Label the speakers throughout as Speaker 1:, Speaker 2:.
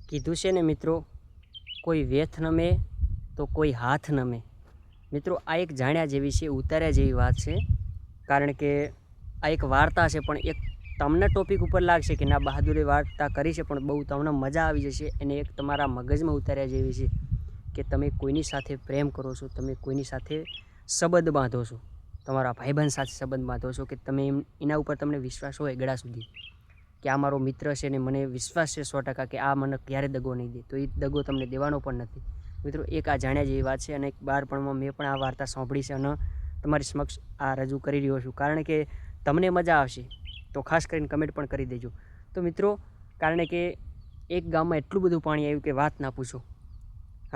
Speaker 1: કીધું છે ને મિત્રો, કોઈ વેથ નમે તો કોઈ હાથ નમે. મિત્રો આ એક જાણ્યા જેવી છે, ઉતાર્યા જેવી વાત છે. કારણ કે આ એક વાર્તા છે, પણ એક તમને ટોપિક ઉપર લાગશે કે ના બહાદુરી વાર્તા કરી છે, પણ બહુ તમને મજા આવી જશે. અને એક તમારા મગજમાં ઉતાર્યા જેવી છે કે તમે કોઈની સાથે પ્રેમ કરો છો, તમે કોઈની સાથે સંબંધ બાંધો છો, તમારા ભાઈબંધ સાથે સંબંધ બાંધો છો કે તમે એના ઉપર તમને વિશ્વાસ હોય ગળા સુધી કે આ મારો મિત્ર છે ને મને વિશ્વાસ છે 100% કે આ મને ક્યારે દગો નહીં દે, તો એ દગો તમને દેવાનો પણ નથી. મિત્રો એક આ જાણ્યા જેવી વાત છે. અને બાળપણમાં મેં પણ આ વાર્તા સાંભળી છે અને તમારી સમક્ષ આ રજૂ કરી રહ્યો છું. કારણ કે તમને મજા આવશે તો ખાસ કરીને કમેન્ટ પણ કરી દેજો. તો મિત્રો કારણ કે એક ગામમાં એટલું બધું પાણી આવ્યું કે વાત ના પૂછો.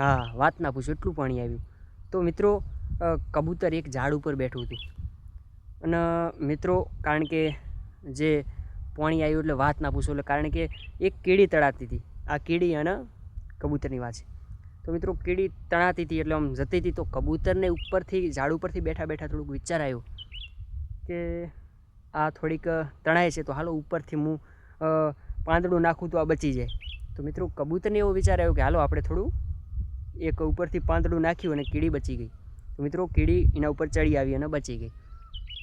Speaker 1: હા, વાત ના પૂછો, એટલું પાણી આવ્યું. તો મિત્રો કબૂતર એક ઝાડ ઉપર બેઠું હતું. અને મિત્રો કારણ કે જે પાણી આવ્યું એટલે વાત ના પૂછો, એટલે કારણ કે એક કીડી તળાતી હતી. આ કીડી અને કબૂતરની વાત છે. તો મિત્રો કીડી તણાતી હતી એટલે આમ જતી હતી, તો કબૂતરને ઉપરથી ઝાડ ઉપરથી બેઠા બેઠા થોડુંક વિચાર આવ્યો કે આ થોડીક તણાય છે, તો હાલો ઉપરથી હું પાંદડું નાખું તો આ બચી જાય. તો મિત્રો કબૂતરને એવો વિચાર આવ્યો કે હાલો આપણે થોડું એક ઉપરથી પાંદડું નાખ્યું અને કીડી બચી ગઈ. તો મિત્રો કીડી એના ઉપર ચડી આવી અને બચી ગઈ.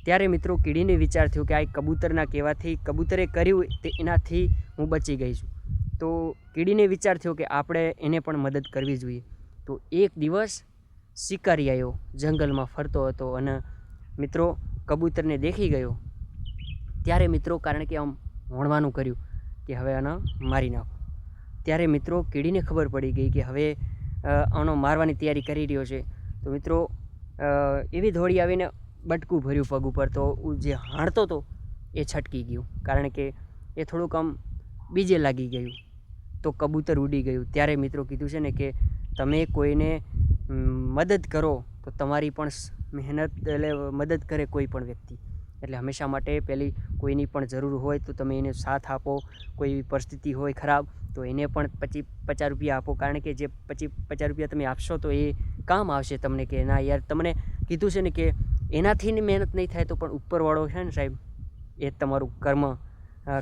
Speaker 1: ત્યારે મિત્રો કીડીને વિચાર થયો કે આ કબૂતરના કહેવાથી કબૂતરે કર્યું તે એનાથી હું બચી ગઈ છું. તો કીડીને વિચાર થયો કે આપણે એને પણ મદદ કરવી જોઈએ. તો એક દિવસ શિકારી આવ્યો, જંગલમાં ફરતો હતો અને મિત્રો કબૂતરને દેખી ગયો. ત્યારે મિત્રો કારણ કે આમ હોણવાનું કર્યું કે હવે આને મારી નાખો. ત્યારે મિત્રો કીડીને ખબર પડી ગઈ કે હવે આનો મારવાની તૈયારી કરી રહ્યો છે. તો મિત્રો એવી દોડી આવીને બટકું ભર્યું પગ ઉપર, તો જે હાણતો હતો એ છટકી ગયું. કારણ કે એ થોડુંક આમ બીજે લાગી ગયું, તો કબૂતર ઉડી ગયું. ત્યારે મિત્રો કીધું છે ને કે તમે કોઈને મદદ કરો તો તમારી પણ મહેનત એટલે મદદ કરે કોઈ પણ વ્યક્તિ, એટલે હંમેશા માટે પહેલી કોઈની પણ જરૂર હોય તો તમે એને સાથ આપો. કોઈ પરિસ્થિતિ હોય ખરાબ તો એને પણ 50 રૂપિયા આપો. કારણ કે જે 50 રૂપિયા તમે આપશો તો એ કામ આવશે તમને કે ના યાર, તમને કીધું છે ને કે એનાથી મહેનત નહીં થાય તો પણ ઉપરવાળો છે ને સાહેબ, એ તમારું કર્મ,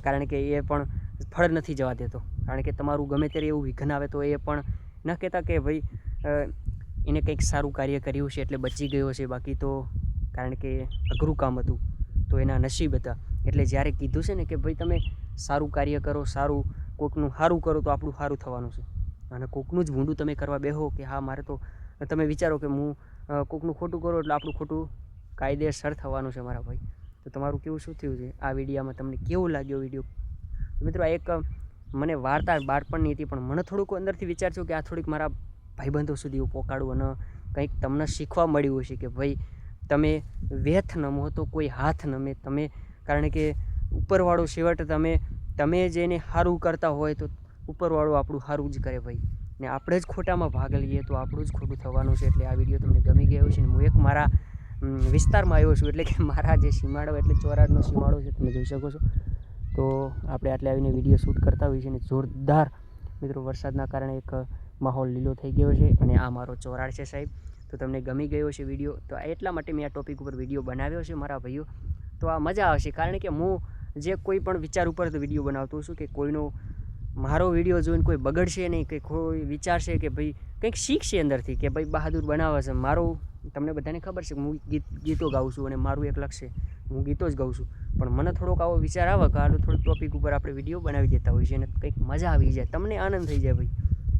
Speaker 1: કારણ કે એ પણ ફળ નથી જવા દેતો. કારણ કે તમારું ગમે ત્યારે એવું વિઘ્ન આવે તો એ પણ ન કહેતા કે ભાઈ એને કંઈક સારું કાર્ય કર્યું છે એટલે બચી ગયો છે, બાકી તો કારણ કે અઘરું કામ હતું તો એના નસીબ હતા. એટલે જ્યારે કીધું છે ને કે ભાઈ તમે સારું કાર્ય કરો, સારું કોઈકનું સારું કરો તો આપણું સારું થવાનું છે. અને કોઈકનું જ ભૂંડું તમે કરવા બેહો કે હા મારે તો, તમે વિચારો કે હું કોઈકનું ખોટું કરો એટલે આપણું ખોટું કાયદેસર થવાનું છે મારા ભાઈ. તો તમારું કેવું શું થયું છે આ વિડીયામાં, તમને કેવું લાગ્યો વિડીયો? મિત્રો આ એક મને વાર્તા બાળપણની હતી, પણ મને થોડુંક અંદરથી વિચાર થયો કે આ થોડીક મારા ભાઈબંધો સુધી હું પહોંચાડું અને કંઈક તમને શીખવા મળ્યું હશે કે ભાઈ તમે વેથ નમો તો કોઈ હાથ નમે. તમે કારણ કે ઉપરવાળો છેવટ તમે જેને સારું કરતા હોય તો ઉપરવાળો આપણું સારું જ કરે ભાઈ. ને આપણે જ ખોટામાં ભાગ લઈએ તો આપણું જ ખોટું થવાનું છે. એટલે આ વિડીયો તમને ગમી ગયો છે. ને હું એક મારા વિસ્તારમાં આવ્યો છું, એટલે કે મારા જે સીમાડો એટલે ચોરાડનો સીમાડો છે, તમે જોઈ શકો છો. તો આપણે આટલે આવીને વિડીયો શૂટ કરતા હોઈએ છીએ. અને જોરદાર મિત્રો વરસાદના કારણે એક માહોલ લીલો થઈ ગયો છે. અને આ મારો ચોરાડ છે સાહેબ. તો તમને ગમી ગયો છે વિડીયો, તો એટલા માટે મેં આ ટોપિક ઉપર વિડીયો બનાવ્યો છે મારા ભાઈઓ. તો આ મજા આવશે, કારણ કે હું જે કોઈ પણ વિચાર ઉપર વિડીયો બનાવતો છું કે કોઈનો મારો વિડીયો જોઈને કોઈ બગડશે નહીં, કે કોઈ વિચારશે કે ભાઈ કંઈક શીખશે અંદરથી કે ભાઈ બહાદુર બનાવે છે. મારું તમને બધાને ખબર છે કે હું ગીતો ગાઉં છું અને મારું એક લક્ષ્ય હું ગીતો જ ગાઉં છું. પણ મને થોડોક આવો વિચાર આવે કે આટલું થોડુંક ટોપિક ઉપર આપણે વિડીયો બનાવી દેતા હોઈએ છીએ અને કંઈક મજા આવી જાય, તમને આનંદ થઈ જાય ભાઈ.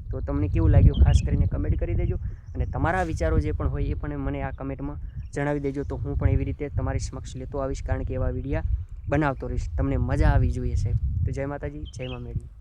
Speaker 1: તો તમને કેવું લાગ્યું ખાસ કરીને કમેન્ટ કરી દેજો. અને તમારા વિચારો જે પણ હોય એ પણ મને આ કમેન્ટમાં જણાવી દેજો. તો હું પણ એવી રીતે તમારી સમક્ષ લેતો આવીશ, કારણ કે એવા વિડીયા બનાવતો રહીશ. તમને મજા આવી જોઈએ સાહેબ. તો જય માતાજી, જય મા મેળી.